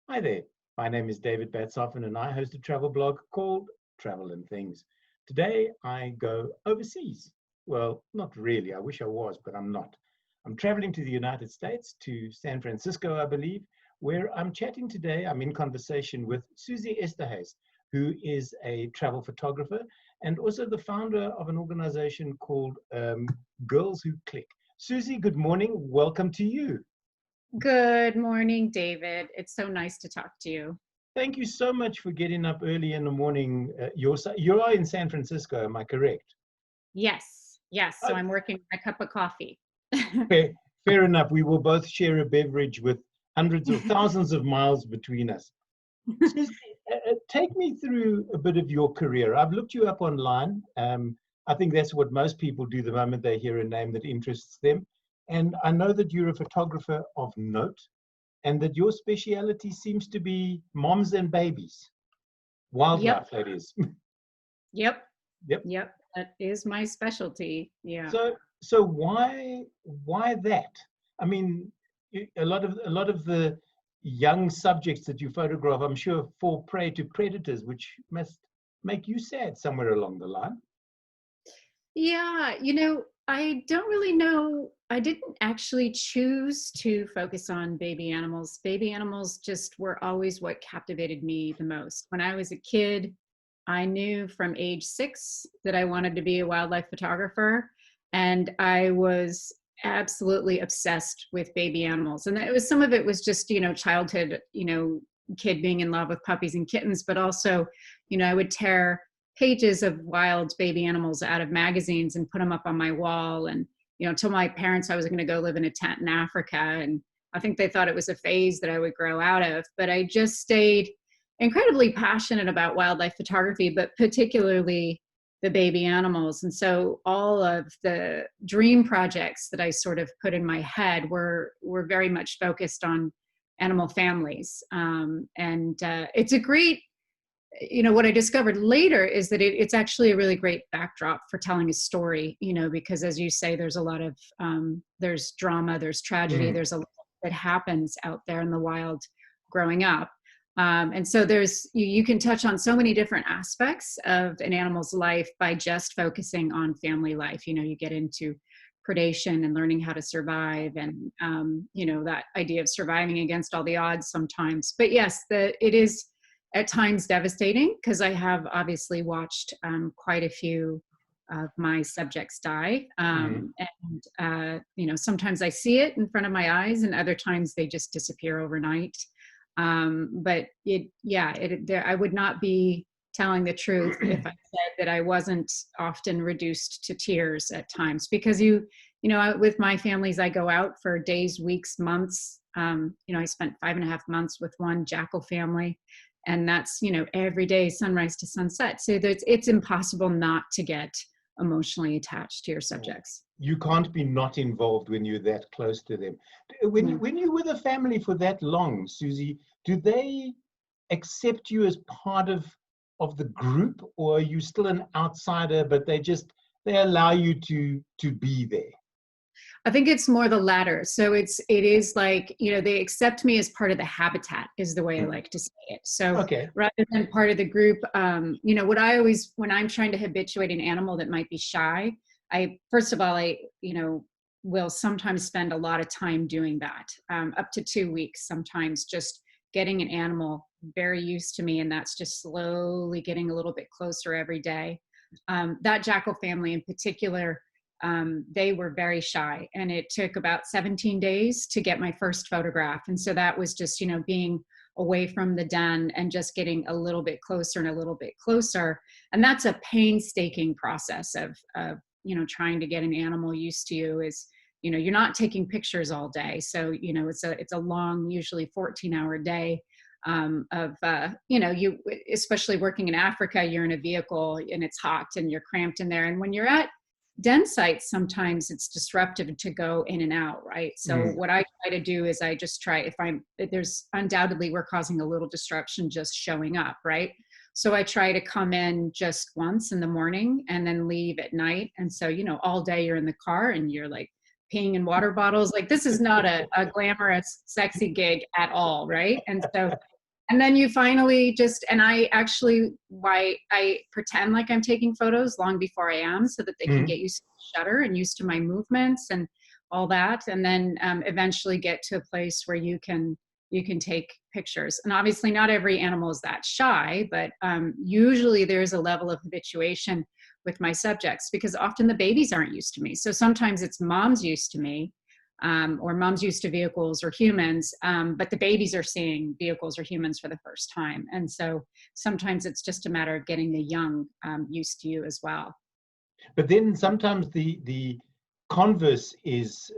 Hi there. My name is David Batshoffen and I host a travel blog called Travel and Things. Today I go overseas. Well, not really. I wish I was, but I'm not. I'm traveling to the United States, to San Francisco, I believe, where I'm chatting today. I'm in conversation with Suzi Eszterhas, who is a travel photographer and also the founder of an organization called Girls Who Click. Suzi, good morning. Welcome to you. Good morning, David. It's so nice to talk to you. Thank you so much for getting up early in the morning. You are in San Francisco, am I correct? Yes, yes. So Oh, I'm working my cup of coffee. fair, fair enough. We will both share a beverage with hundreds of thousands of miles between us. Susie, take me through a bit of your career. I've looked you up online. I think that's what most people do the moment they hear a name that interests them. And I know that you're a photographer of note and that your speciality seems to be moms and babies. Yep, Wildlife, that is. yep, Yep. yep. That is my specialty. Yeah. So why that? I mean, a lot of the young subjects that you photograph, I'm sure, fall prey to predators, which must make you sad somewhere along the line. Yeah, I don't really know. I didn't actually choose to focus on baby animals. Baby animals just were always what captivated me the most. When I was a kid, I knew from age 6 that I wanted to be a wildlife photographer, and I was absolutely obsessed with baby animals. And it was some of it was just, childhood, kid being in love with puppies and kittens, but also, I would tear pages of wild baby animals out of magazines and put them up on my wall. And, told my parents I was going to go live in a tent in Africa. And I think they thought it was a phase that I would grow out of. But I just stayed incredibly passionate about wildlife photography, but particularly the baby animals. And so all of the dream projects that I sort of put in my head were very much focused on animal families. And it's a great, what I discovered later is that it's actually a really great backdrop for telling a story, because as you say, there's a lot of, there's drama, there's tragedy, Mm. there's a lot that happens out there in the wild growing up. And so you can touch on so many different aspects of an animal's life by just focusing on family life. You get into predation and learning how to survive and, that idea of surviving against all the odds sometimes. But yes, it is at times devastating because I have obviously watched quite a few of my subjects die. Mm. And sometimes I see it in front of my eyes and other times they just disappear overnight. But I would not be telling the truth if I said that I wasn't often reduced to tears at times because with my families, I go out for days, weeks, months. I spent 5.5 months with one jackal family, and that's, every day, sunrise to sunset. So it's impossible not to get emotionally attached to your subjects. You can't be not involved when you're that close to them. When you Mm. when you're with a family for that long, Susie, do they accept you as part of the group, or are you still an outsider, but they allow you to be there? I think it's more the latter. So it is like, they accept me as part of the habitat is the way I Mm. like to say it. So Okay. rather than part of the group, when I'm trying to habituate an animal that might be shy, first of all, will sometimes spend a lot of time doing that, up to 2 weeks, sometimes just getting an animal very used to me. And that's just slowly getting a little bit closer every day. That jackal family in particular, they were very shy, and it took about 17 days to get my first photograph. And so that was just, being away from the den and just getting a little bit closer and a little bit closer. And that's a painstaking process of trying to get an animal used to you. Is, you're not taking pictures all day. So, it's a long, usually 14-hour day. You, especially working in Africa, you're in a vehicle and it's hot and you're cramped in there. And when you're at den sites, sometimes it's disruptive to go in and out, right? So Mm. what I try to do is I just try, there's undoubtedly we're causing a little disruption just showing up, right? So I try to come in just once in the morning and then leave at night. And so, all day you're in the car and you're like peeing in water bottles. Like, this is not a glamorous, sexy gig at all, right? And so And then you finally just, and I actually, why I pretend like I'm taking photos long before I am, so that they can get used to the shutter and used to my movements and all that. And then eventually get to a place where you can take pictures. And obviously not every animal is that shy, but usually there's a level of habituation with my subjects, because often the babies aren't used to me. So sometimes it's mom's used to me, or mom's used to vehicles or humans, but the babies are seeing vehicles or humans for the first time. And so sometimes it's just a matter of getting the young used to you as well. But then sometimes the converse is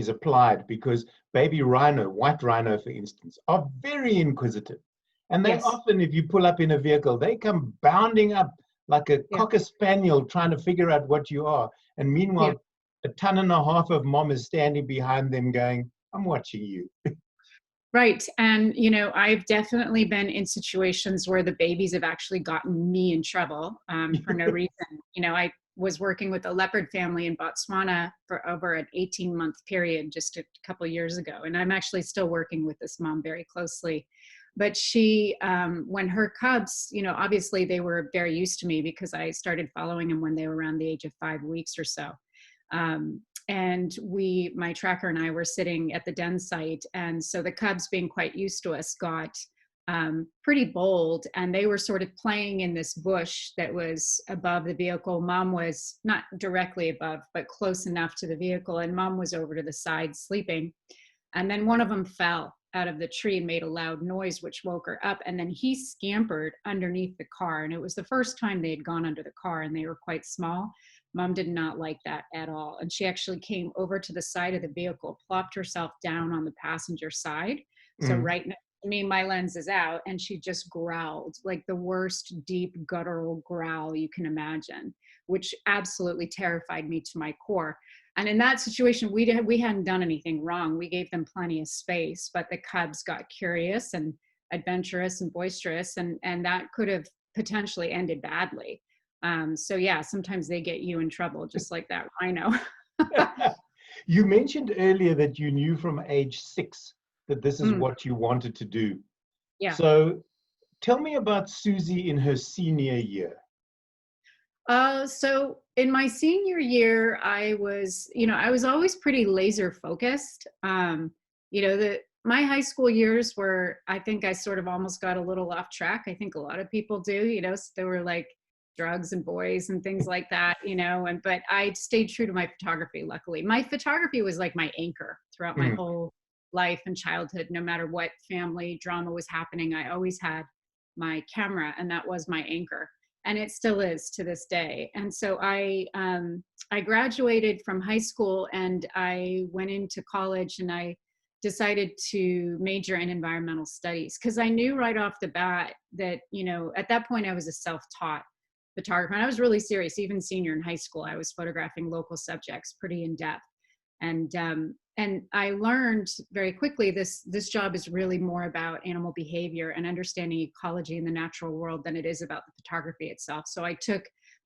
applied, because baby rhino, white rhino, for instance, are very inquisitive, and they Yes. often, if you pull up in a vehicle, they come bounding up like a cocker spaniel trying to figure out what you are. And meanwhile, a ton and a half of mom is standing behind them going, I'm watching you. Right. And, you know, I've definitely been in situations where the babies have actually gotten me in trouble for no reason. You know, I was working with a leopard family in Botswana for over an 18-month period just a couple of years ago. And I'm actually still working with this mom very closely. But she, when her cubs, you know, obviously they were very used to me because I started following them when they were around the age of 5 weeks or so. And my tracker and I were sitting at the den site. And so the cubs, being quite used to us, got pretty bold, and they were sort of playing in this bush that was above the vehicle. Mom was not directly above, but close enough to the vehicle. And mom was over to the side sleeping. And then one of them fell out of the tree and made a loud noise, which woke her up. And then he scampered underneath the car. And it was the first time they had gone under the car, and they were quite small. Mom did not like that at all. And she actually came over to the side of the vehicle, plopped herself down on the passenger side. So right next to me, my lens is out, and she just growled like the worst deep guttural growl you can imagine, which absolutely terrified me to my core. And in that situation, we hadn't done anything wrong. We gave them plenty of space, but the cubs got curious and adventurous and boisterous, and that could have potentially ended badly. So yeah, sometimes they get you in trouble, just like that rhino. You mentioned earlier that you knew from age 6 that this is what you wanted to do. Yeah. So tell me about Suzi in her senior year. So in my senior year, I was always pretty laser focused. My high school years were, I think I sort of almost got a little off track. I think a lot of people do, so there were like drugs and boys and things like that, but I stayed true to my photography. Luckily, my photography was like my anchor throughout my whole life and childhood. No matter what family drama was happening, I always had my camera, and that was my anchor. And it still is to this day. And so I graduated from high school, and I went into college, and I decided to major in environmental studies, because I knew right off the bat that, at that point I was a self-taught photographer. And I was really serious. Even senior in high school, I was photographing local subjects pretty in depth. And I learned very quickly this job is really more about animal behavior and understanding ecology in the natural world than it is about the photography itself. So I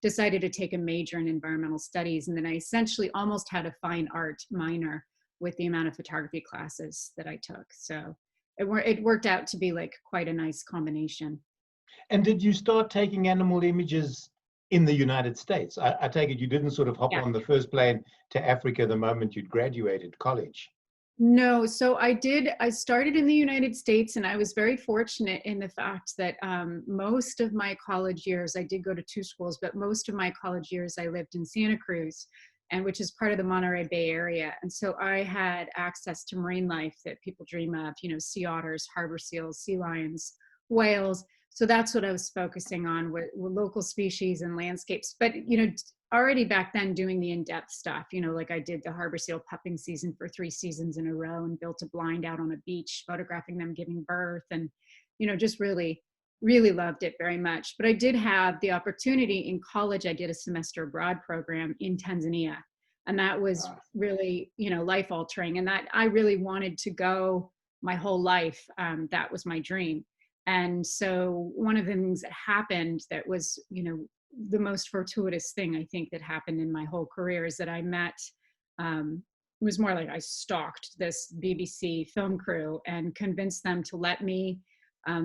decided to take a major in environmental studies, and then I essentially almost had a fine art minor with the amount of photography classes that I took. So it worked out to be like quite a nice combination. And did you start taking animal images in the United States? I take it you didn't sort of hop on the first plane to Africa the moment you'd graduated college. No, so I started in the United States, and I was very fortunate in the fact that most of my college years, I did go to 2 schools, but most of my college years I lived in Santa Cruz, and which is part of the Monterey Bay Area. And so I had access to marine life that people dream of, sea otters, harbor seals, sea lions, whales. So that's what I was focusing on with local species and landscapes. But, already back then doing the in-depth stuff, like I did the harbor seal pupping season for 3 seasons in a row, and built a blind out on a beach, photographing them giving birth, and, just really, really loved it very much. But I did have the opportunity in college. I did a semester abroad program in Tanzania, and that was really, life altering. And that I really wanted to go my whole life. That was my dream. And so one of the things that happened that was, the most fortuitous thing I think that happened in my whole career is that I met, it was more like I stalked this BBC film crew and convinced them to let me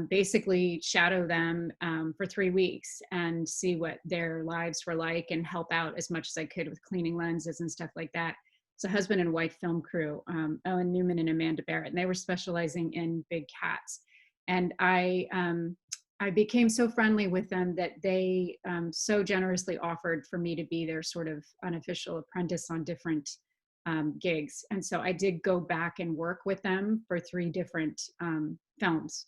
basically shadow them for 3 weeks and see what their lives were like and help out as much as I could with cleaning lenses and stuff like that. It's a husband and wife film crew, Owen Newman and Amanda Barrett, and they were specializing in big cats. And I became so friendly with them that they so generously offered for me to be their sort of unofficial apprentice on different gigs. And so I did go back and work with them for 3 different films,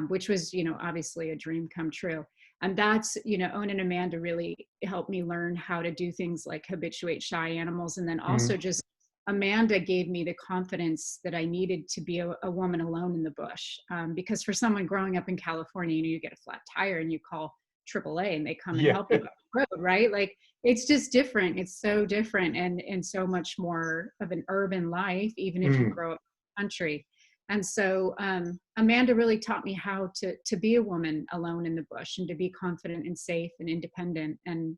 which was, obviously a dream come true. And that's, Owen and Amanda really helped me learn how to do things like habituate shy animals. And then also just Amanda gave me the confidence that I needed to be a woman alone in the bush. Because for someone growing up in California, you get a flat tire and you call AAA and they come and help you up the road, right? Like, it's just different. It's so different and so much more of an urban life, even if you grow up in the country. And so Amanda really taught me how to be a woman alone in the bush and to be confident and safe and independent. And,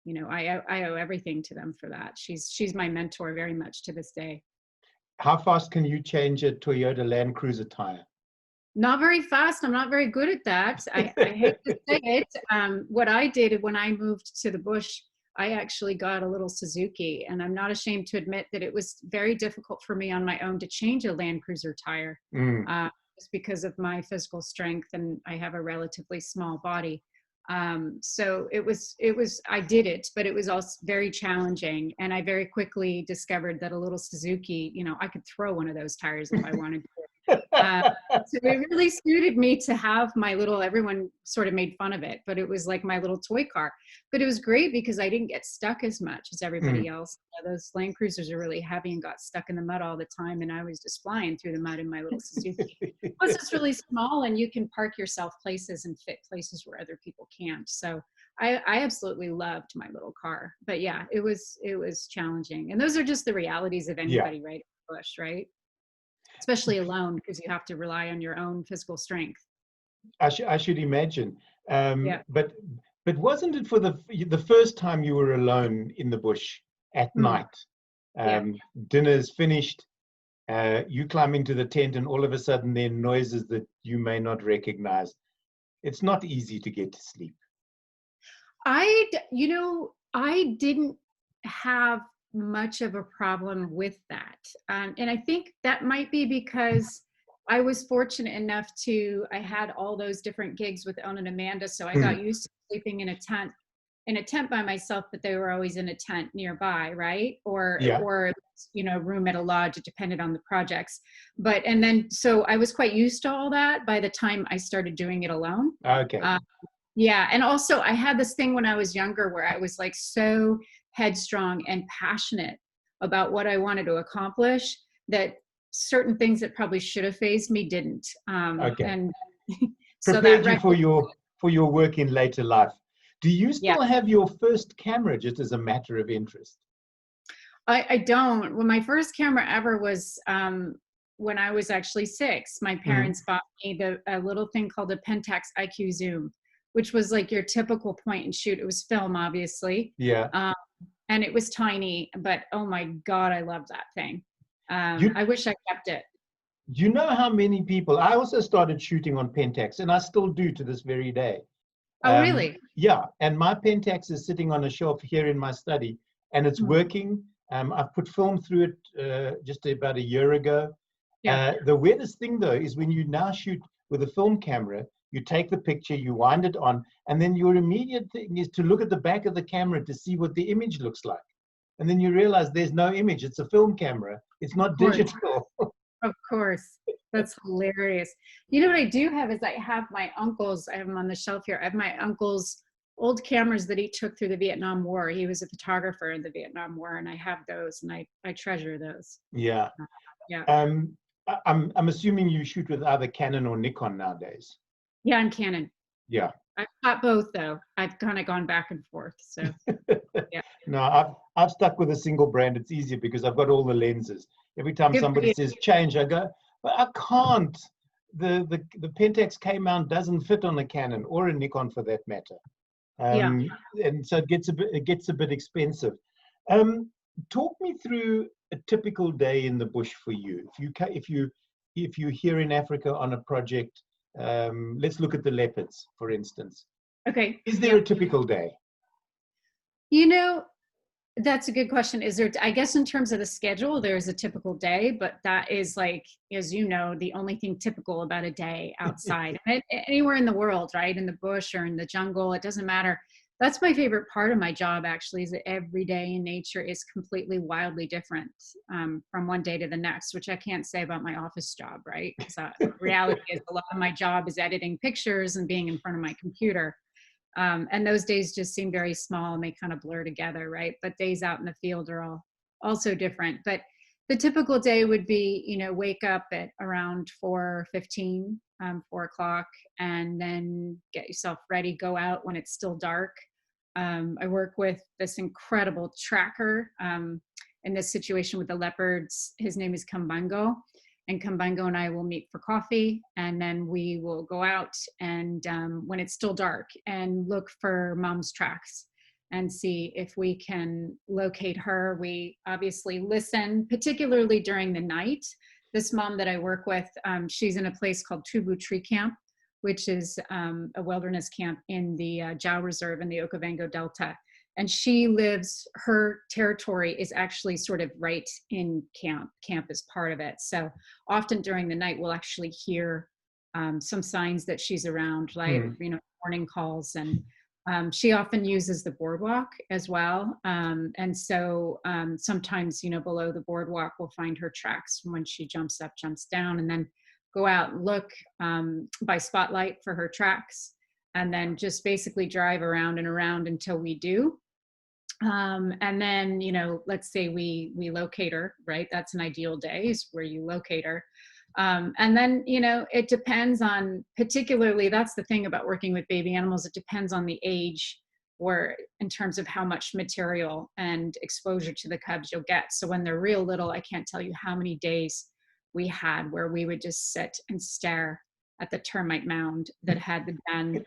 I owe everything to them for that. She's my mentor very much to this day. How fast can you change a Toyota Land Cruiser tire? Not very fast. I'm not very good at that. I hate to say it. What I did when I moved to the bush, I actually got a little Suzuki, and I'm not ashamed to admit that it was very difficult for me on my own to change a Land Cruiser tire, just because of my physical strength, and I have a relatively small body. So I did it, but it was also very challenging. And I very quickly discovered that a little Suzuki, I could throw one of those tires if I wanted to. So it really suited me to have my little, everyone sort of made fun of it, but it was like my little toy car. But it was great because I didn't get stuck as much as everybody else. Those Land Cruisers are really heavy and got stuck in the mud all the time, and I was just flying through the mud in my little Suzuki. Plus, it's really small, and you can park yourself places and fit places where other people can't. So I absolutely loved my little car. But yeah, it was challenging, and those are just the realities of anybody, right? Bush, right? Especially alone, because you have to rely on your own physical strength. I should imagine. But wasn't it for the first time you were alone in the bush at night? Dinner's finished, you climb into the tent, and all of a sudden there are noises that you may not recognize. It's not easy to get to sleep. I didn't have much of a problem with that. And I think that might be because I was fortunate enough I had all those different gigs with Owen and Amanda. So I got used to sleeping in a tent by myself, but they were always in a tent nearby, right? Or room at a lodge. It depended on the projects. So I was quite used to all that by the time I started doing it alone. Okay. And also I had this thing when I was younger where I was like so headstrong and passionate about what I wanted to accomplish that certain things that probably should have fazed me didn't. And so prepared you for your work in later life. Do you still have your first camera just as a matter of interest? I don't. Well, my first camera ever was when I was actually 6. My parents bought me a little thing called a Pentax IQ Zoom, which was like your typical point and shoot. It was film, obviously. And it was tiny, but oh my God, I loved that thing. I wish I kept it. You know how many people, I also started shooting on Pentax, and I still do to this very day. Oh, really? Yeah, and my Pentax is sitting on a shelf here in my study, and it's working. I've put film through it just about a year ago. The weirdest thing, though, is when you now shoot with a film camera, you take the picture, you wind it on, and then your immediate thing is to look at the back of the camera to see what the image looks like. And then you realize there's no image. It's a film camera. It's not digital. Of course. That's hilarious. You know what I do have is I have my uncle's, I have them on the shelf here. I have my uncle's old cameras that he took through the Vietnam War. He was a photographer in the Vietnam War, and I have those, and I treasure those. I'm assuming you shoot with either Canon or Nikon nowadays. Yeah, I'm Canon. Yeah. I've got both, though. I've kind of gone back and forth. So, No, I've stuck with a single brand. It's easier because I've got all the lenses. Every time somebody says change, I go, but I can't. The Pentax K mount doesn't fit on a Canon or a Nikon for that matter. And so it gets a bit expensive. Talk me through a typical day in the bush for you. If you're here in Africa on a project, Let's look at the leopards, for instance. Okay. Is there a typical day? You know, that's a good question. Is there, I guess in terms of the schedule, there's a typical day, but that is like, as you know, the only thing typical about a day outside. Anywhere in the world, right? In the bush or in the jungle, it doesn't matter. That's my favorite part of my job, actually, is that every day in nature is completely wildly different from one day to the next, which I can't say about my office job, right? Because the reality is a lot of my job is editing pictures and being in front of my computer. And those days just seem very small and they kind of blur together, right? But days out in the field are all also different. But the typical day would be, you know, wake up at around 4:15, 4 o'clock, and then get yourself ready, go out when it's still dark. I work with this incredible tracker in this situation with the leopards. His name is Kambango. And Kambango and I will meet for coffee, and then we will go out and when it's still dark and look for mom's tracks and see if we can locate her. We obviously listen, particularly during the night. This mom that I work with, she's in a place called Tubu Tree Camp, which is a wilderness camp in the Jau Reserve in the Okavango Delta. And she lives, her territory is actually sort of right in camp. Camp is part of it. So often during the night, we'll actually hear some signs that she's around, like, you know, morning calls. And she often uses the boardwalk as well. And so sometimes, you know, below the boardwalk, we'll find her tracks when she jumps up, jumps down, and then go out and look by spotlight for her tracks. And then just basically drive around and around until we do. And then, you know, let's say we locate her, right? That's an ideal day, is where you locate her. And then, you know, it depends on, particularly, that's the thing about working with baby animals, it depends on the age, or in terms of how much material and exposure to the cubs you'll get. So when they're real little, I can't tell you how many days we had where we would just sit and stare at the termite mound that had the den,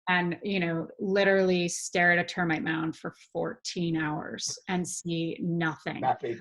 and, you know, literally stare at a termite mound for 14 hours and see nothing. Nothing.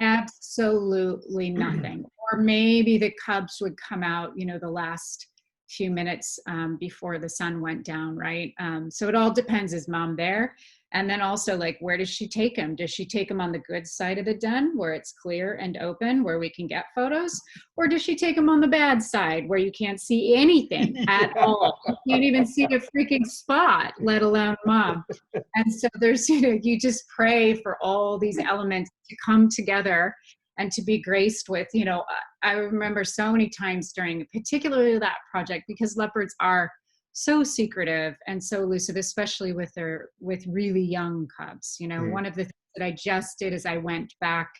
Absolutely nothing. Or maybe the cubs would come out, you know, the last few minutes before the sun went down, right? So it all depends, is mom there? And then also, like, where does she take him? Does she take him on the good side of the den where it's clear and open, where we can get photos? Or does she take him on the bad side where you can't see anything at all? You can't even see a freaking spot, let alone mom. And so there's, you know, you just pray for all these elements to come together and to be graced with, you know, I remember so many times during particularly that project, because leopards are so secretive and so elusive, especially with really young cubs. You know, one of the things that I just did is I went back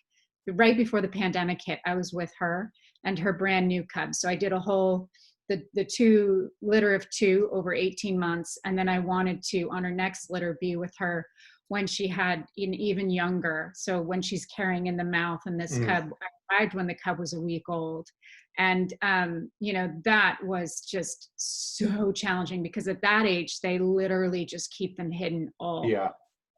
right before the pandemic hit. I was with her and her brand new cubs. So I did a whole, the two litter of 2 over 18 months. And then I wanted to, on her next litter, be with her when she had an even younger. So when she's carrying in the mouth, and this cub, I arrived when the cub was a week old. And, you know, that was just so challenging, because at that age, they literally just keep them hidden all the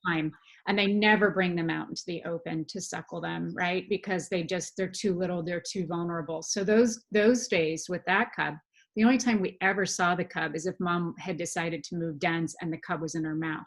time. And they never bring them out into the open to suckle them, right? Because they're too little, they're too vulnerable. So those days with that cub, the only time we ever saw the cub is if mom had decided to move dens and the cub was in her mouth.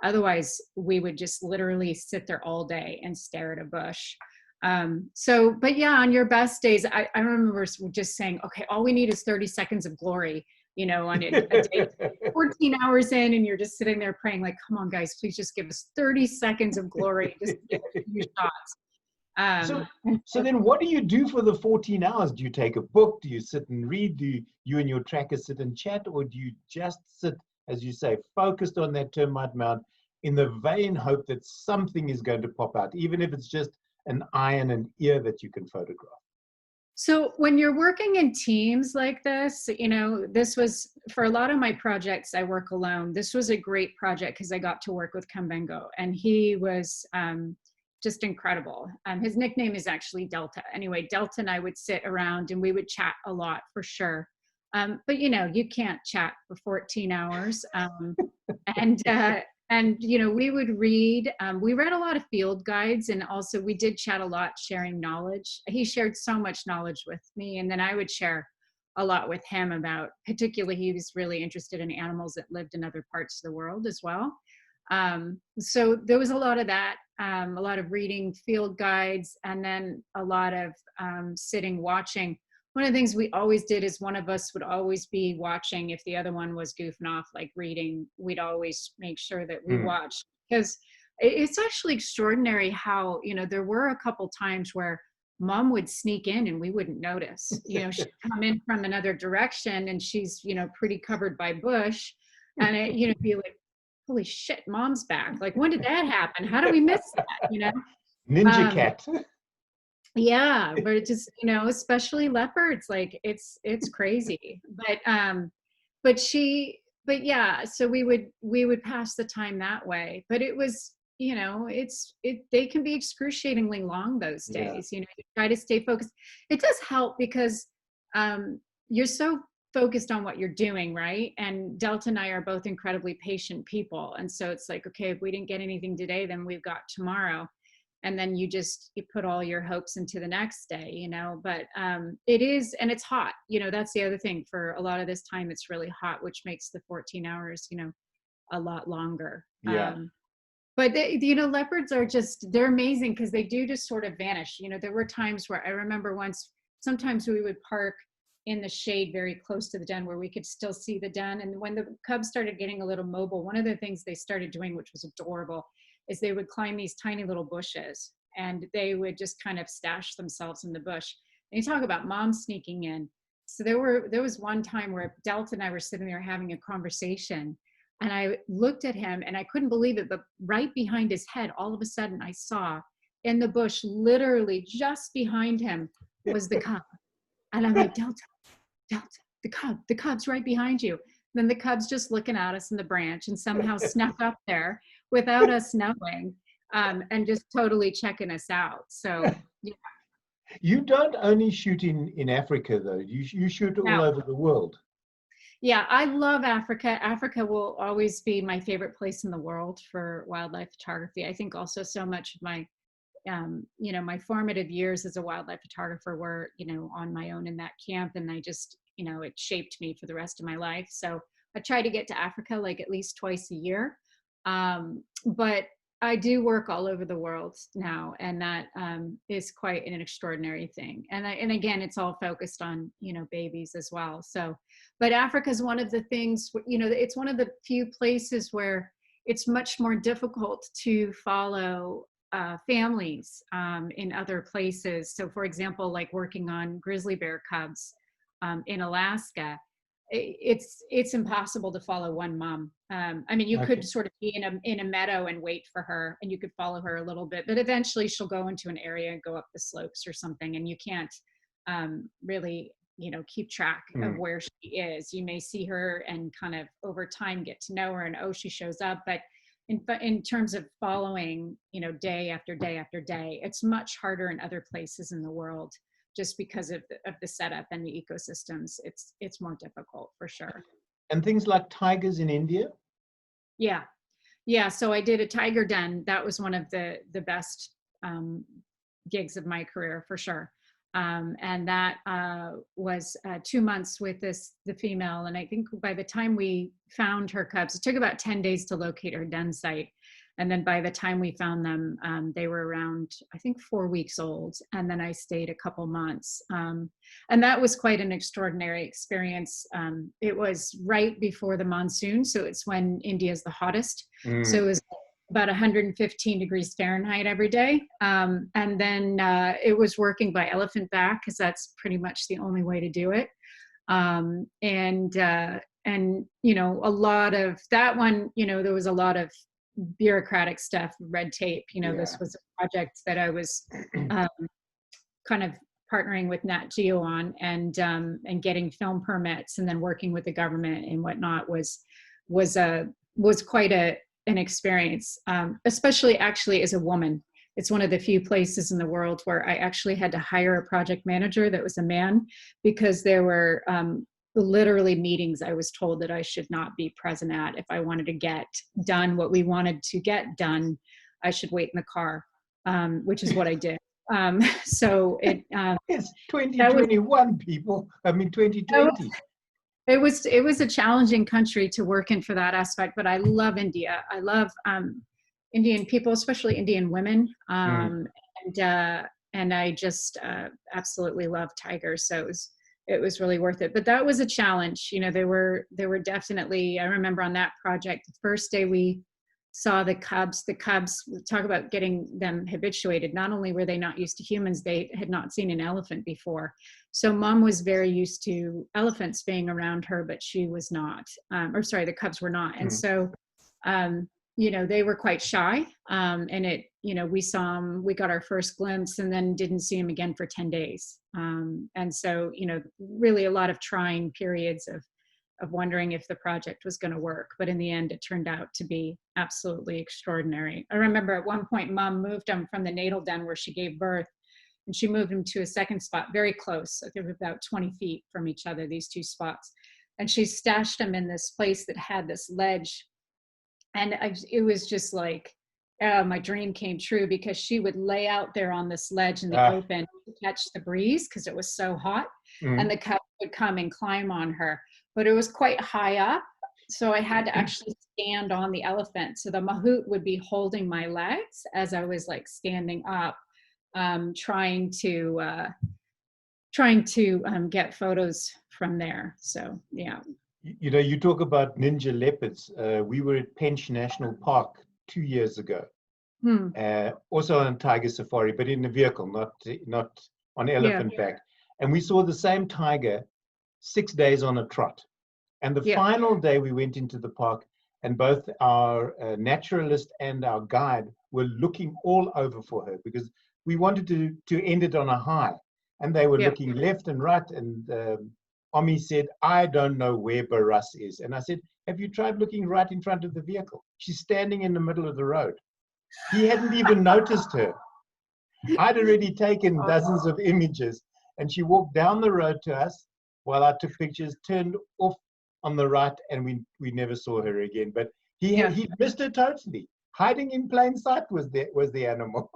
Otherwise, we would just literally sit there all day and stare at a bush. But yeah, on your best days, I remember just saying, okay, all we need is 30 seconds of glory, you know, on a day, 14 hours in, and you're just sitting there praying, like, come on, guys, please just give us 30 seconds of glory, just give us a few shots. So then what do you do for the 14 hours? Do you take a book? Do you sit and read? Do you and your tracker sit and chat? Or do you just sit, as you say, focused on that termite mound in the vain hope that something is going to pop out, even if it's just an eye and an ear that you can photograph? So when you're working in teams like this, you know, this was, for a lot of my projects, I work alone. This was a great project because I got to work with Kambengo, and he was just incredible. His nickname is actually Delta. Anyway, Delta and I would sit around and we would chat a lot, for sure. But, you know, you can't chat for 14 hours. And, you know, we would read, we read a lot of field guides, and also we did chat a lot, sharing knowledge. He shared so much knowledge with me, and then I would share a lot with him about, particularly he was really interested in animals that lived in other parts of the world as well. So there was a lot of that, a lot of reading field guides, and then a lot of sitting, watching. One of the things we always did is one of us would always be watching. If the other one was goofing off, like reading, we'd always make sure that we watched, because it's actually extraordinary how, there were a couple times where mom would sneak in and we wouldn't notice. She'd come in from another direction and she's, pretty covered by bush, and it, be like, holy shit, mom's back. Like, when did that happen? How do we miss that? Ninja cat. Yeah, but it just, especially leopards, like it's crazy. But yeah, so we would pass the time that way. But it was, they can be excruciatingly long those days. You try to stay focused. It does help because you're so focused on what you're doing, right? And Delta and I are both incredibly patient people. And so it's like, okay, if we didn't get anything today, then we've got tomorrow. And then you put all your hopes into the next day, but it is, and it's hot, that's the other thing. For a lot of this time, it's really hot, which makes the 14 hours, a lot longer. Yeah. But leopards are they're amazing because they do just sort of vanish. There were times where I remember sometimes we would park in the shade very close to the den where we could still see the den. And when the cubs started getting a little mobile, one of the things they started doing, which was adorable, is they would climb these tiny little bushes and they would just kind of stash themselves in the bush. And you talk about mom sneaking in. So there was one time where Delta and I were sitting there having a conversation, and I looked at him and I couldn't believe it, but right behind his head, all of a sudden I saw in the bush, literally just behind him, was the cub. And I'm like, Delta, the cub's right behind you. Then the cub's just looking at us in the branch and somehow snuck up there without us knowing, and just totally checking us out. So, yeah. You don't only shoot in Africa, though. You shoot all over the world. Yeah, I love Africa. Africa will always be my favorite place in the world for wildlife photography. I think also so much of my, my formative years as a wildlife photographer were, on my own in that camp. And I just, it shaped me for the rest of my life. So I try to get to Africa like at least twice a year. But I do work all over the world now, and that is quite an extraordinary thing. And again, it's all focused on, babies as well. So, but Africa is one of the things, it's one of the few places where it's much more difficult to follow families in other places. So for example, like working on grizzly bear cubs in Alaska, it's impossible to follow one mom. I mean, you could sort of be in a meadow and wait for her, and you could follow her a little bit, but eventually she'll go into an area and go up the slopes or something, and you can't really, keep track of where she is. You may see her and kind of over time get to know her, and she shows up, but in terms of following, day after day after day, it's much harder in other places in the world. Just because of the setup and the ecosystems, it's more difficult for sure. And things like tigers in India? Yeah. So I did a tiger den. That was one of the best gigs of my career for sure. And that was 2 months with the female. And I think by the time we found her cubs, it took about 10 days to locate her den site. And then by the time we found them, they were around, I think, 4 weeks old. And then I stayed a couple months. And that was quite an extraordinary experience. It was right before the monsoon. So it's when India is the hottest. So it was about 115 degrees Fahrenheit every day. And then it was working by elephant back, because that's pretty much the only way to do it. And a lot of that one, there was a lot of bureaucratic stuff, red tape. This was a project that I was kind of partnering with Nat Geo on, and getting film permits, and then working with the government and whatnot was quite an experience, especially actually as a woman. It's one of the few places in the world where I actually had to hire a project manager that was a man, because there were literally meetings I was told that I should not be present at. If I wanted to get done what we wanted to get done, I should wait in the car, which is what I did. So It's that was 2021, people. I mean, that 2020. it was a challenging country to work in for that aspect, but I love India. I love Indian people, especially Indian women, Mm. and uh, and I just absolutely love tigers. So it was really worth it. But that was a challenge. You know, there were definitely. I remember on that project, the first day we saw the cubs. The cubs, talk about getting them habituated. Not only were they not used to humans, they had not seen an elephant before. So mom was very used to elephants being around her, but she was not. Or sorry, the cubs were not. And Mm. so, um, you know, they were quite shy. And it, you know, we saw them, we got our first glimpse and then didn't see them again for 10 days. And so, you know, really a lot of trying periods of wondering if the project was going to work. But in the end, it turned out to be absolutely extraordinary. I remember at one point, mom moved them from the natal den where she gave birth, and she moved them to a second spot very close. I think about 20 feet from each other, these two spots. And she stashed them in this place that had this ledge. And it was just like, my dream came true, because she would lay out there on this ledge in the Ah, open to catch the breeze because it was so hot, and mm. the cubs would come and climb on her. But it was quite high up, so I had to actually stand on the elephant. So the mahout would be holding my legs as I was like standing up, trying to get photos from there. So yeah. You know, you talk about ninja leopards. We were at Pench National Park 2 years ago, Hmm. also on tiger safari, but in a vehicle, not on Yeah. elephant back. And we saw the same tiger 6 days on a trot. And the Yeah. final day we went into the park, and both our naturalist and our guide were looking all over for her, because we wanted to end it on a high. And they were Yeah. looking left and right. And Omi said, I don't know where Barras is. And I said, have you tried looking right in front of the vehicle? She's standing in the middle of the road. He hadn't even noticed her. I'd already taken dozens of images, and she walked down the road to us while I took pictures, turned off on the right, and we never saw her again. But Yeah. he missed her totally. Hiding in plain sight was the animal.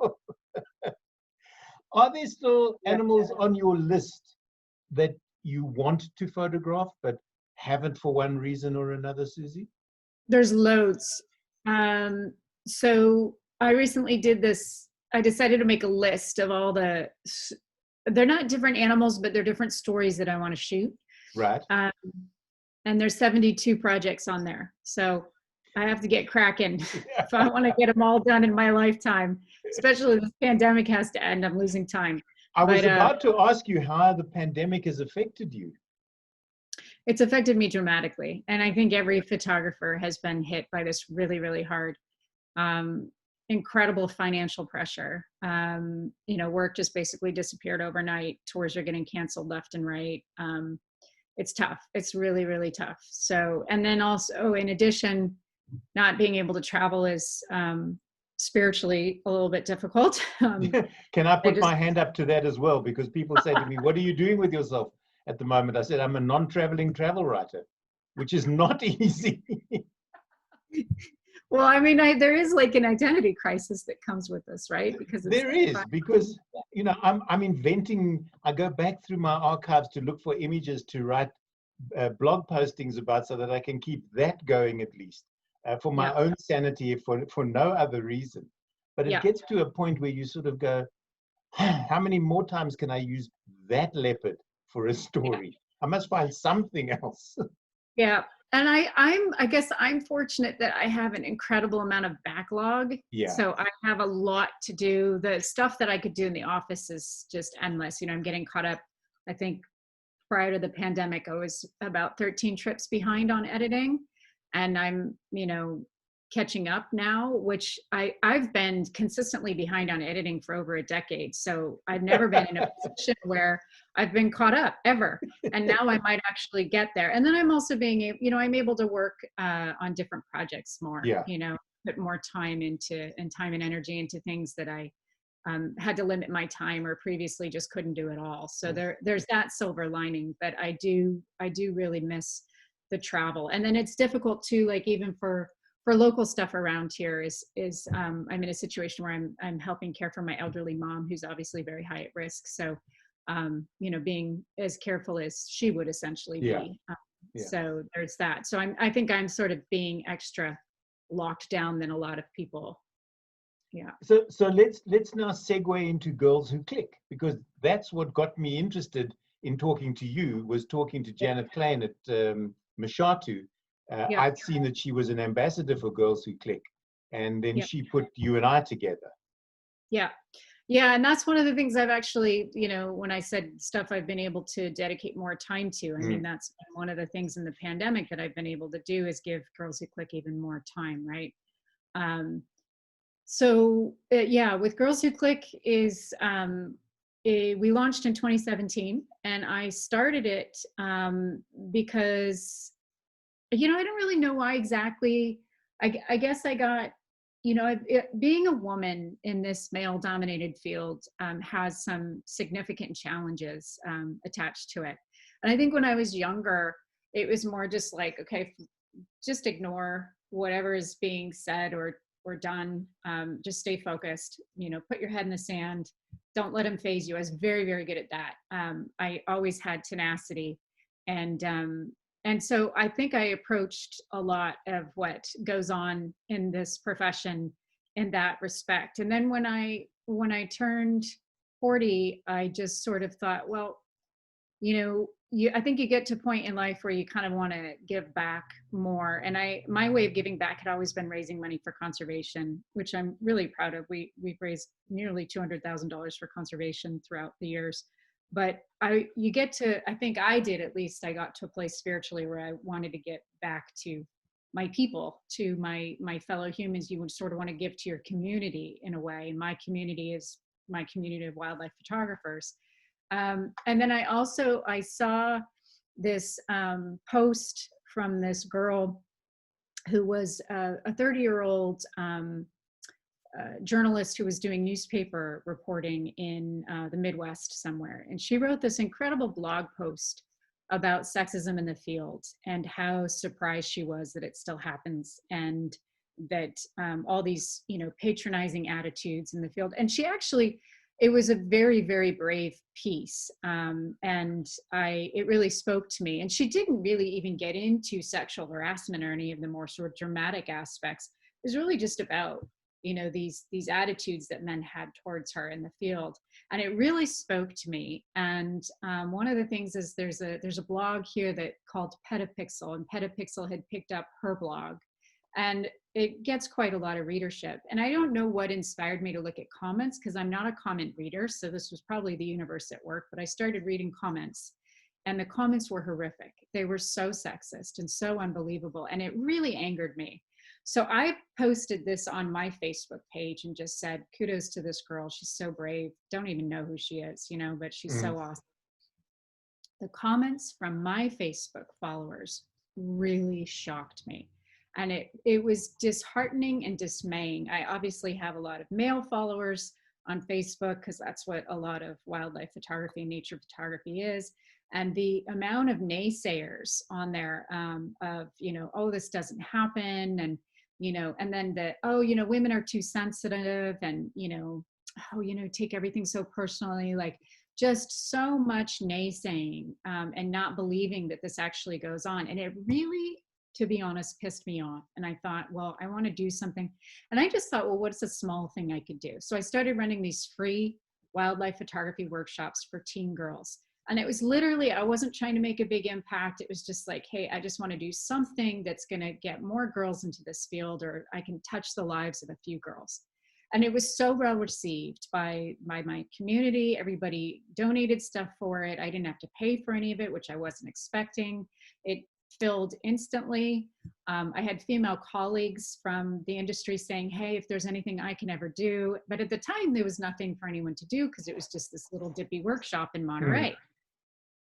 Are there still Yeah. animals on your list that you want to photograph but haven't for one reason or another, Susie? There's loads. Um, so I recently did this. I decided to make a list of all they're not different animals, but they're different stories that I want to shoot. Right. Um, and there's 72 projects on there. So I have to get cracking if I want to get them all done in my lifetime, especially this pandemic has to end. I'm losing time. I was But about to ask you how the pandemic has affected you. it's affected me dramatically. And I think every photographer has been hit by this really, really hard. Um, incredible financial pressure. You know, work just basically disappeared overnight. Tours are getting canceled left and right. It's tough. It's really, really tough. So, and then also in addition, not being able to travel is spiritually a little bit difficult. Can I I put just, my hand up to that as well? Because people say to me, what are you doing with yourself at the moment? I said, I'm a non-traveling travel writer, which is not easy. well, I mean, there is like an identity crisis that comes with this, right? Because it's There is, because you know, I'm inventing. I go back through my archives to look for images to write blog postings about, so that I can keep that going at least for my yeah, own sanity, for no other reason. But it yeah, gets to a point where you sort of go, how many more times can I use that leopard for a yeah. story? I must find something else. Yeah. And I guess I'm fortunate that I have an incredible amount of backlog. Yeah. So I have a lot to do. The stuff that I could do in the office is just endless. You know, I'm getting caught up. I think prior to the pandemic, I was about 13 trips behind on editing. And I'm, you know, catching up now, which I've been consistently behind on editing for over a decade. So I've never been in a position where I've been caught up ever. And now I might actually get there. And then I'm also being able, you know, I'm able to work on different projects more, Yeah. you know, put more time into, and time and energy into things that I had to limit my time or previously just couldn't do at all. So there's that silver lining, but I do really miss the travel. And then it's difficult too, like even for for local stuff around here is I'm in a situation where I'm helping care for my elderly mom, who's obviously very high at risk. So, you know, being as careful as she would essentially Yeah. be. Yeah. So there's that. So I think I'm sort of being extra locked down than a lot of people. Yeah. So let's now segue into Girls Who Click, because that's what got me interested in talking to you, was talking to Janet Klein at Mashatu. Yeah. I'd seen that she was an ambassador for Girls Who Click, and then Yeah. she put you and I together. Yeah. Yeah. And that's one of the things I've actually, you know, when I said stuff I've been able to dedicate more time to, I mean, Mm. that's one of the things in the pandemic that I've been able to do is give Girls Who Click even more time, right? Um, so yeah, with Girls Who Click is we launched in 2017, and I started it because, you know, I don't really know why exactly. I guess I got, you know, being a woman in this male-dominated field has some significant challenges attached to it. And I think when I was younger, it was more just like, okay, just ignore whatever is being said or done. Just stay focused. You know, put your head in the sand. Don't let them phase you. I was very, very good at that. I always had tenacity, and so I think I approached a lot of what goes on in this profession in that respect. And then when I turned 40, I just sort of thought, well, you know, I think you get to a point in life where you kind of want to give back more. And my way of giving back had always been raising money for conservation, which I'm really proud of. We've raised nearly $200,000 for conservation throughout the years. But you get to, I think I did, at least I got to a place spiritually where I wanted to get back to my people, to my fellow humans. You would sort of want to give to your community in a way. And my community is my community of wildlife photographers. And then I saw this post from this girl who was a 30-year-old journalist who was doing newspaper reporting in the Midwest somewhere. And she wrote this incredible blog post about sexism in the field and how surprised she was that it still happens, and that all these, you know, patronizing attitudes in the field. And she actually, it was a very, very brave piece. And it really spoke to me. And she didn't really even get into sexual harassment or any of the more sort of dramatic aspects. It was really just about, you know, these attitudes that men had towards her in the field. And it really spoke to me. And one of the things is there's a blog here that called Petapixel, and Petapixel had picked up her blog. And it gets quite a lot of readership. And I don't know what inspired me to look at comments, because I'm not a comment reader. So this was probably the universe at work, but I started reading comments, and the comments were horrific. They were so sexist and so unbelievable. And it really angered me. So I posted this on my Facebook page and just said, kudos to this girl. She's so brave. Don't even know who she is, you know, but she's so awesome. The comments from my Facebook followers really shocked me. And it was disheartening and dismaying. I obviously have a lot of male followers on Facebook, because that's what a lot of wildlife photography, nature photography is. And the amount of naysayers on there of, you know, oh, this doesn't happen. And, you know, and then oh, you know, women are too sensitive, and, you know, oh, you know, take everything so personally, like just so much naysaying and not believing that this actually goes on. And it really, to be honest, pissed me off. And I thought, well, I want to do something. And I just thought, well, what's a small thing I could do? So I started running these free wildlife photography workshops for teen girls. And it was literally, I wasn't trying to make a big impact. It was just like, hey, I just want to do something that's going to get more girls into this field, or I can touch the lives of a few girls. And it was so well received by my community. Everybody donated stuff for it. I didn't have to pay for any of it, which I wasn't expecting. It filled instantly. I had female colleagues from the industry saying, hey, if there's anything I can ever do. But at the time, there was nothing for anyone to do, because it was just this little dippy workshop in Monterey.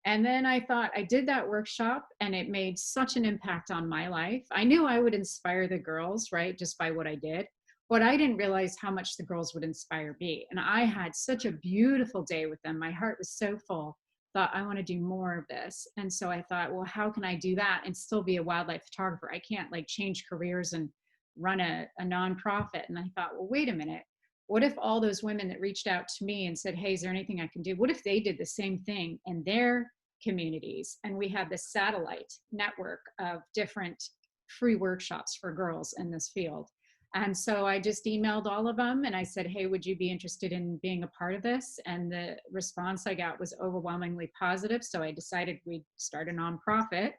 And then I thought, I did that workshop, and it made such an impact on my life. I knew I would inspire the girls, right, just by what I did. But I didn't realize how much the girls would inspire me. And I had such a beautiful day with them. My heart was so full. Thought, I want to do more of this. And so I thought, well, how can I do that and still be a wildlife photographer? I can't like change careers and run a nonprofit. And I thought, well, wait a minute. What if all those women that reached out to me and said, hey, is there anything I can do? What if they did the same thing in their communities? And we have this satellite network of different free workshops for girls in this field. And so I just emailed all of them and I said, hey, would you be interested in being a part of this? And the response I got was overwhelmingly positive. So I decided we'd start a nonprofit.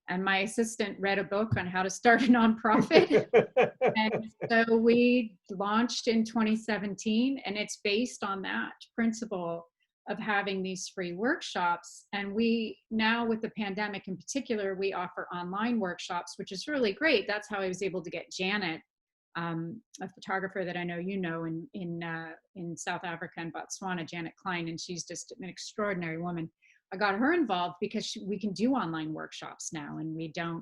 And my assistant read a book on how to start a nonprofit. And so we launched in 2017, and it's based on that principle of having these free workshops. And we now, with the pandemic in particular, we offer online workshops, which is really great. That's how I was able to get Janet, a photographer that I know you know in South Africa and Botswana, Janet Klein, and she's just an extraordinary woman. I got her involved because we can do online workshops now, and we don't,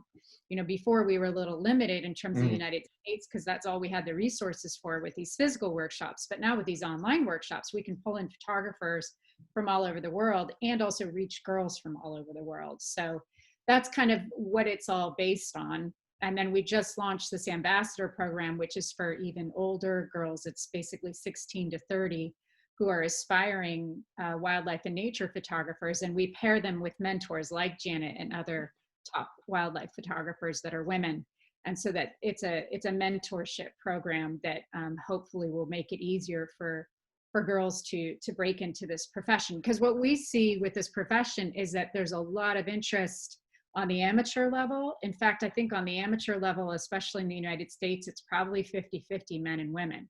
before we were a little limited in terms of the United States because that's all we had the resources for with these physical workshops. But now with these online workshops, we can pull in photographers from all over the world and also reach girls from all over the world. So that's kind of what it's all based on. And then we just launched this ambassador program, which is for even older girls. It's basically 16 to 30 who are aspiring wildlife and nature photographers. And we pair them with mentors like Janet and other top wildlife photographers that are women. And so that it's a mentorship program that hopefully will make it easier for girls to break into this profession. Because what we see with this profession is that there's a lot of interest on the amateur level. In fact, I think on the amateur level, especially in the United States, it's probably 50-50 men and women.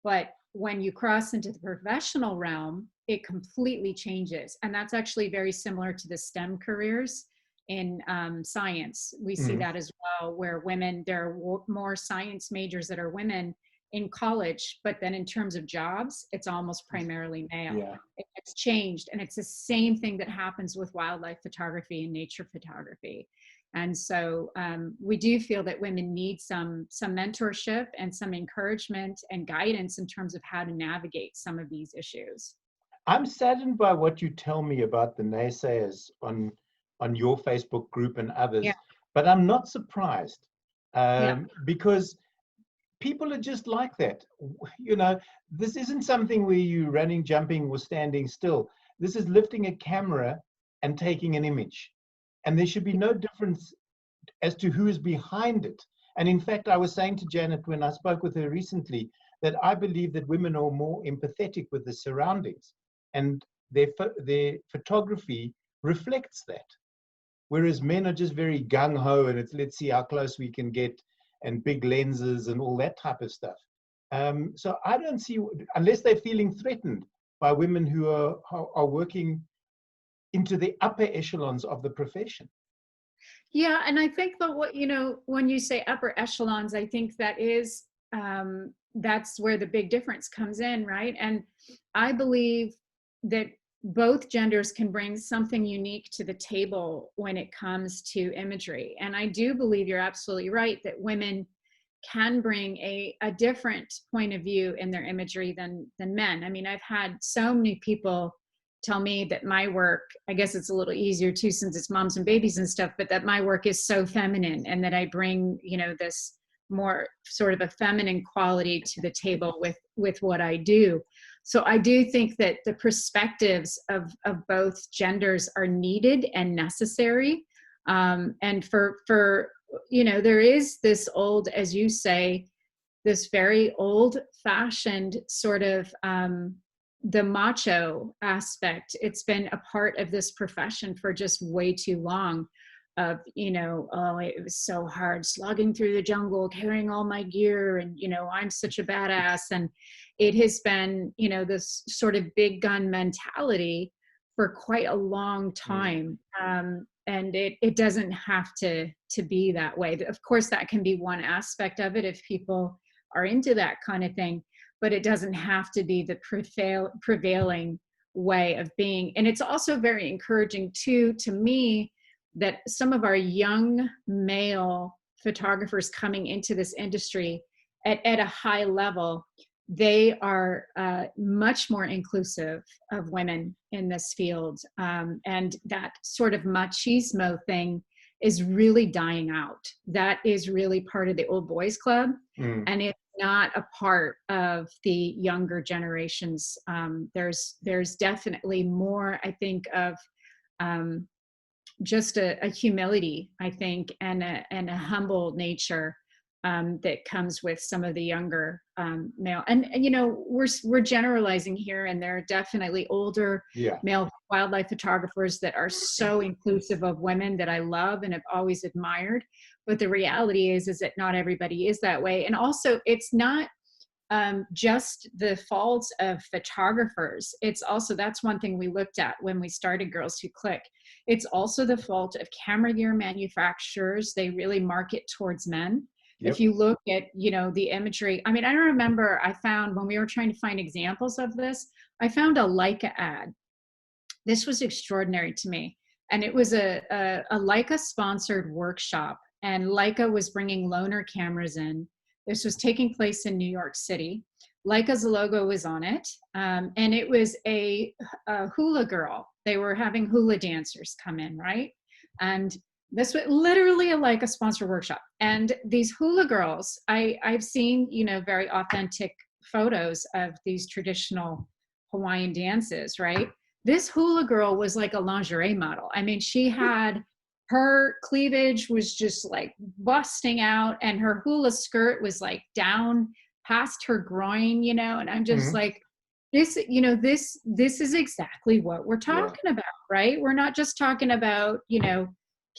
But when you cross into the professional realm, it completely changes. And that's actually very similar to the STEM careers in science. We see that as well, where women, there are more science majors that are women in college, but then in terms of jobs, it's almost primarily male. Yeah. It's changed. And it's the same thing that happens with wildlife photography and nature photography. And so we do feel that women need some mentorship and some encouragement and guidance in terms of how to navigate some of these issues. I'm saddened by what you tell me about the naysayers on your Facebook group and others, but I'm not surprised because people are just like that. This isn't something where you're running, jumping, or standing still. This is lifting a camera and taking an image. And there should be no difference as to who is behind it. And in fact, I was saying to Janet when I spoke with her recently that I believe that women are more empathetic with the surroundings, and their photography reflects that. Whereas men are just very gung-ho and it's let's see how close we can get and big lenses and all that type of stuff. So I don't see, unless they're feeling threatened by women who are working into the upper echelons of the profession. Yeah, and I think that when you say upper echelons, I think that is that's where the big difference comes in, right? And I believe that both genders can bring something unique to the table when it comes to imagery. And I do believe you're absolutely right that women can bring a different point of view in their imagery than men. I mean, I've had so many people tell me that my work, I guess it's a little easier too since it's moms and babies and stuff, but that my work is so feminine and that I bring, this more sort of a feminine quality to the table with what I do. So I do think that the perspectives of both genders are needed and necessary. And for there is this old, as you say, this very old fashioned sort of the macho aspect. It's been a part of this profession for just way too long of, oh, it was so hard slogging through the jungle, carrying all my gear. And, I'm such a badass. And it has been, this sort of big gun mentality for quite a long time. And it doesn't have to be that way. Of course, that can be one aspect of it if people are into that kind of thing, but it doesn't have to be the prevailing way of being. And it's also very encouraging too, to me, that some of our young male photographers coming into this industry at a high level, they are much more inclusive of women in this field. And that sort of machismo thing is really dying out. That is really part of the old boys club, Mm. and it's not a part of the younger generations. There's definitely more, I think, of just a humility, I think, and a humble nature that comes with some of the younger male. And you know, we're generalizing here, and there are definitely older Yeah. male wildlife photographers that are so inclusive of women that I love and have always admired. But the reality is that not everybody is that way. And also, it's not just the faults of photographers. It's also, that's one thing we looked at when we started Girls Who Click. It's also the fault of camera gear manufacturers. They really market towards men. Yep. If you look at, you know, the imagery, I mean, I remember I found when we were trying to find examples of this, I found a Leica ad. This was extraordinary to me. And it was a Leica sponsored workshop, and Leica was bringing loaner cameras in. This was taking place in New York City. Leica's logo was on it, and it was a hula girl. They were having hula dancers come in, right? And this was literally a Leica sponsored workshop. And these hula girls, I've seen, you know, very authentic photos of these traditional Hawaiian dances, right? This hula girl was like a lingerie model. I mean, she had, her cleavage was just like busting out, and her hula skirt was like down past her groin, you know, and I'm just Mhm. like, this, you know, this is exactly what we're Yeah. talking about, right? We're not just talking about, you know,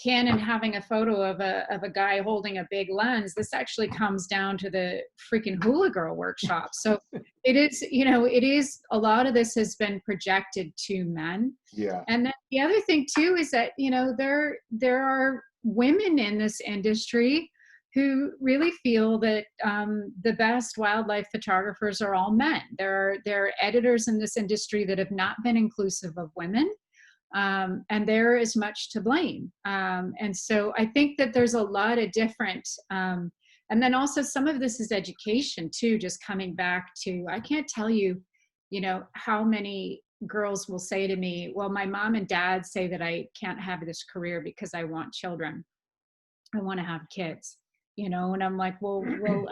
Canon having a photo of a guy holding a big lens. This actually comes down to the freaking hula girl workshop. So it is, you know, it is, a lot of this has been projected to men. Yeah. And then the other thing too is that, you know, there are women in this industry who really feel that the best wildlife photographers are all men. There are editors in this industry that have not been inclusive of women, and there is much to blame. And so I think that there's a lot of different, and then also some of this is education too, just coming back to, I can't tell you, you know, how many girls will say to me, well, my mom and dad say that I can't have this career because I want children. I want to have kids, you know, and I'm like, well,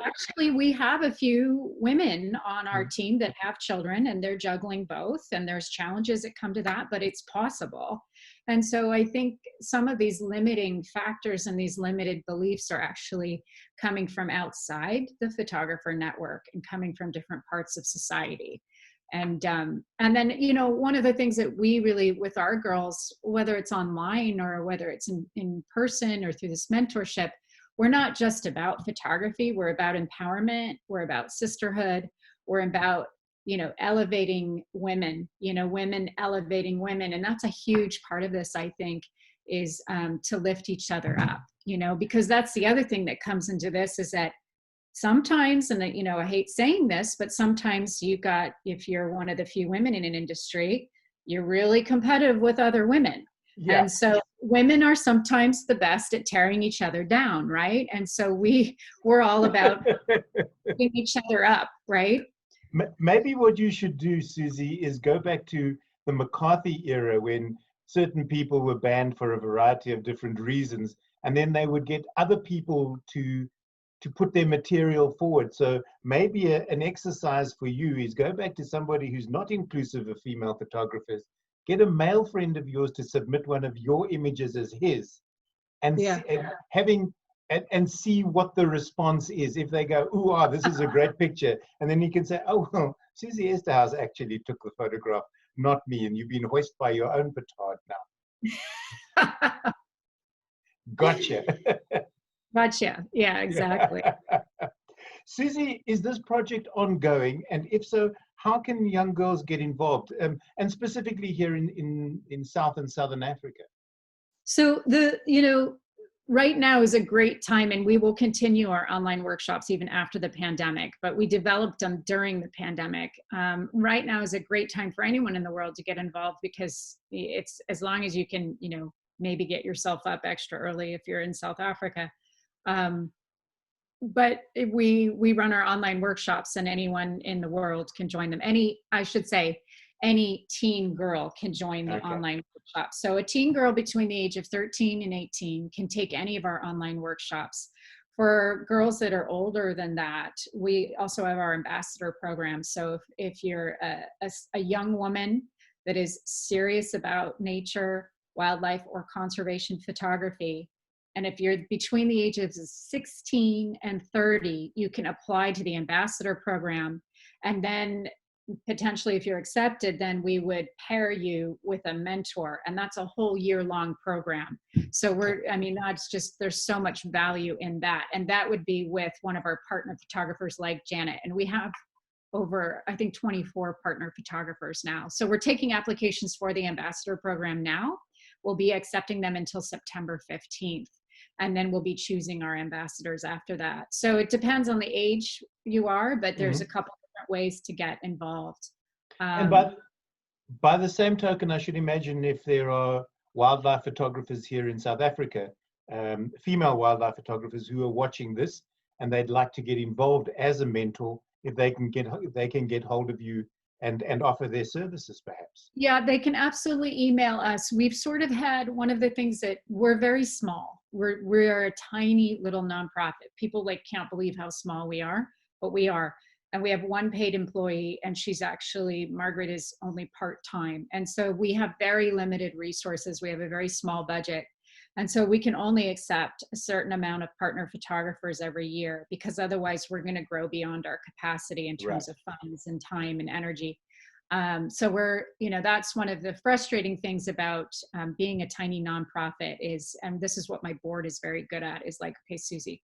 actually, we have a few women on our team that have children, and they're juggling both, and there's challenges that come to that, but it's possible. And so I think some of these limiting factors and these limited beliefs are actually coming from outside the photographer network and coming from different parts of society. And then, you know, one of the things that we really, with our girls, whether it's online or whether it's in person or through this mentorship, we're not just about photography. We're about empowerment. We're about sisterhood. We're about, you know, elevating women, you know, women elevating women. And that's a huge part of this, I think, is to lift each other up, you know, because that's the other thing that comes into this is that sometimes, and you know, I hate saying this, but sometimes you got, if you're one of the few women in an industry, you're really competitive with other women. Yeah. And so women are sometimes the best at tearing each other down, right? And so we're all about picking each other up, right? Maybe what you should do, Suzi, is go back to the McCarthy era when certain people were banned for a variety of different reasons, and then they would get other people to put their material forward. So maybe an exercise for you is go back to somebody who's not inclusive of female photographers, get a male friend of yours to submit one of your images as his, and Yeah. and see what the response is. If they go, "Ooh, this is a great picture," and then you can say, "Oh, well, Suzi Eszterhas actually took the photograph, not me, and you've been hoisted by your own petard now." Gotcha. Gotcha. Yeah, exactly. Suzi, is this project ongoing? And if so, how can young girls get involved? And specifically here in South and Southern Africa? So you know, right now is a great time, and we will continue our online workshops even after the pandemic, but we developed them during the pandemic. Right now is a great time for anyone in the world to get involved, because it's, as long as you can, you know, maybe get yourself up extra early if you're in South Africa. But we run our online workshops, and anyone in the world can join them. I should say, any teen girl can join the Okay. online workshop. So a teen girl between the age of 13 and 18 can take any of our online workshops. For girls that are older than that, we also have our ambassador program. So if you're a young woman that is serious about nature, wildlife, or conservation photography, and if you're between the ages of 16 and 30, you can apply to the ambassador program. And then potentially, if you're accepted, then we would pair you with a mentor. And that's a whole year-long program. So that's just, there's so much value in that. And that would be with one of our partner photographers like Janet. And we have over, I think, 24 partner photographers now. So we're taking applications for the ambassador program now. We'll be accepting them until September 15th. And then we'll be choosing our ambassadors after that. So it depends on the age you are, but there's a couple different ways to get involved. And by the same token, I should imagine if there are wildlife photographers here in South Africa, female wildlife photographers who are watching this and they'd like to get involved as a mentor, if they can get hold of you and offer their services, perhaps. Yeah, they can absolutely email us. We've sort of had one of the things that we're very small. We're a tiny little nonprofit. People can't believe how small we are, but we are. And we have one paid employee, and Margaret is only part-time. And so we have very limited resources. We have a very small budget. And so we can only accept a certain amount of partner photographers every year, because otherwise we're going to grow beyond our capacity in terms of funds and time and energy. So that's one of the frustrating things about being a tiny nonprofit is, and this is what my board is very good at, is like, okay, Suzi,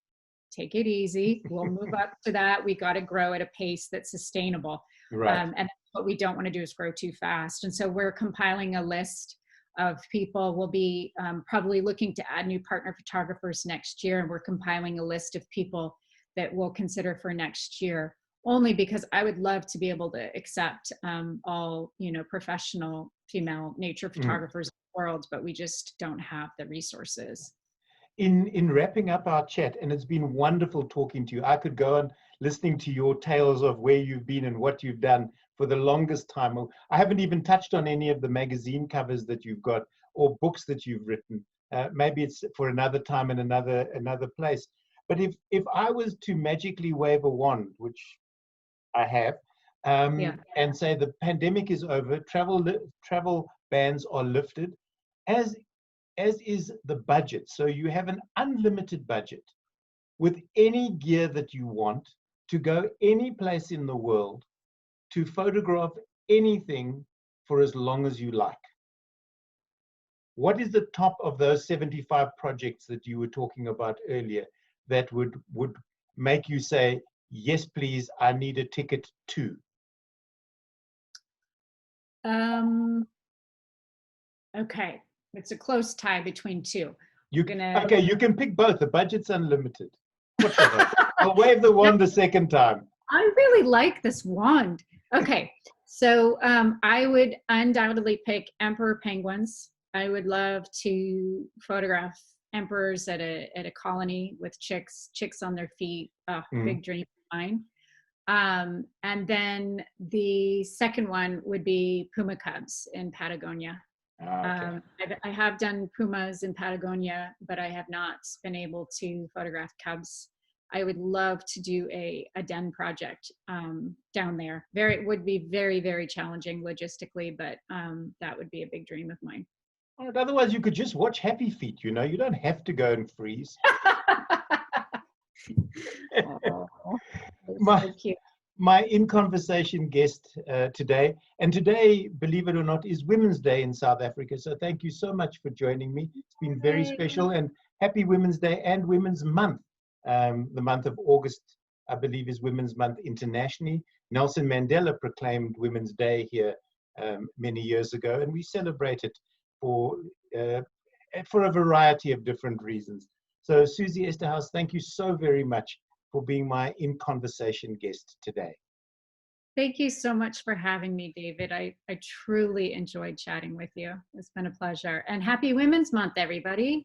take it easy. We'll move up to that. We got to grow at a pace that's sustainable. And what we don't want to do is grow too fast. And so we're compiling a list of people. We'll be probably looking to add new partner photographers next year. And we're compiling a list of people that we'll consider for next year, only because I would love to be able to accept all, professional female nature photographers in the world, but we just don't have the resources. In wrapping up our chat, and it's been wonderful talking to you. I could go on listening to your tales of where you've been and what you've done for the longest time. I haven't even touched on any of the magazine covers that you've got or books that you've written. Maybe it's for another time and another place. But if I was to magically wave a wand, which I have, and say the pandemic is over, travel bans are lifted, as is the budget. So you have an unlimited budget with any gear that you want to go any place in the world to photograph anything for as long as you like. What is the top of those 75 projects that you were talking about earlier that would make you say, yes, please, I need a ticket too? Okay. It's a close tie between two. Okay, you can pick both. The budget's unlimited. What the hell? I'll wave the wand the second time. I really like this wand. Okay, so I would undoubtedly pick emperor penguins. I would love to photograph emperors at a colony with chicks on their feet. Big dream of mine. And then the second one would be puma cubs in Patagonia. Okay. I have done pumas in Patagonia, but I have not been able to photograph cubs. I would love to do a den project down there. It would be very, very challenging logistically, but that would be a big dream of mine. Otherwise, you could just watch Happy Feet. You don't have to go and freeze. Oh, so cute. My in conversation guest today, and today, believe it or not, is Women's Day in South Africa. So thank you so much for joining me. It's been very special, and happy Women's Day and Women's Month. The month of August, I believe, is Women's Month internationally. Nelson Mandela proclaimed Women's Day here many years ago, and we celebrate it for a variety of different reasons. So Suzi Eszterhas, thank you so very much for being my in conversation guest today. Thank you so much for having me, David. I truly enjoyed chatting with you. It's been a pleasure. And happy Women's Month, everybody.